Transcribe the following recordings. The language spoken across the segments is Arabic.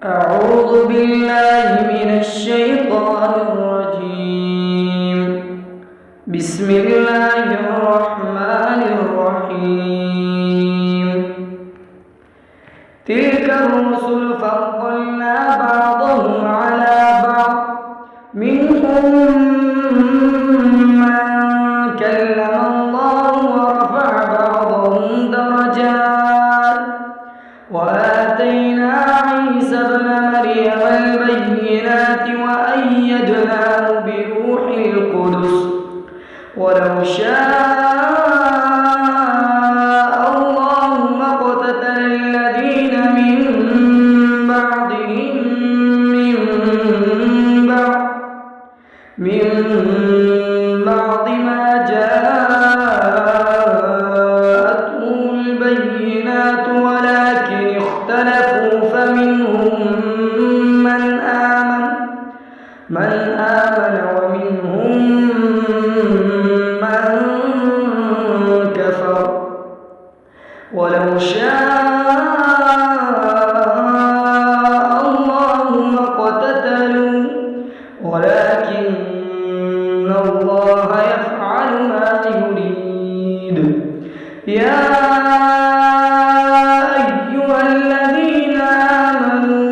أعوذ بالله من الشيطان الرجيم. بسم الله الرحمن الرحيم. تلك الرسل فضلنا بعضهم على بعض منهم من كلم الله ورفع بعضهم درجات وآتينا عيسى ابن مريم البينات وأيدناه بروح القدس ولو شاء الله ما اقتتل الذين من بعدهم من بعد ما جاءتهم البينات ولكن اختلفوا فمنهم من آمن ومنهم من كفر ولو شاء الله ما اقتتلوا ولكن الله يفعل ما يريد. يا أيها الذين آمنوا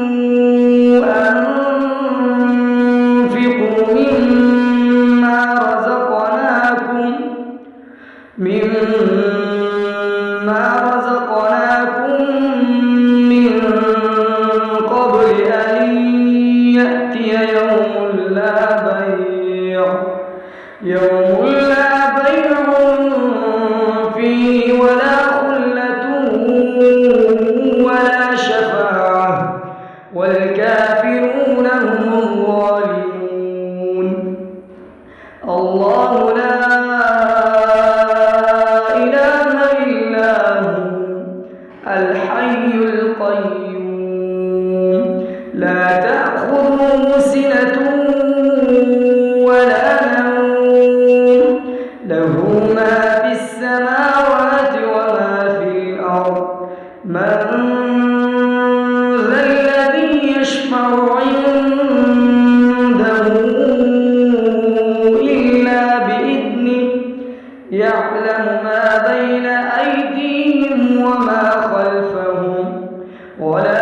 أنفقوا مما رزقناكم من قبل أن يأتي يوم لا بيع فيه ولا خلة ولا شفاعة والكافرون هم الظالمون. الله لا إله إلا هو الحي القيوم لا تأخذه سنة ولا نوم له ما في السماوات وما في الأرض من ذا الذي يشفع عنده إلا بإذنه يعلم ما بين أيديهم وما خلفهم ولا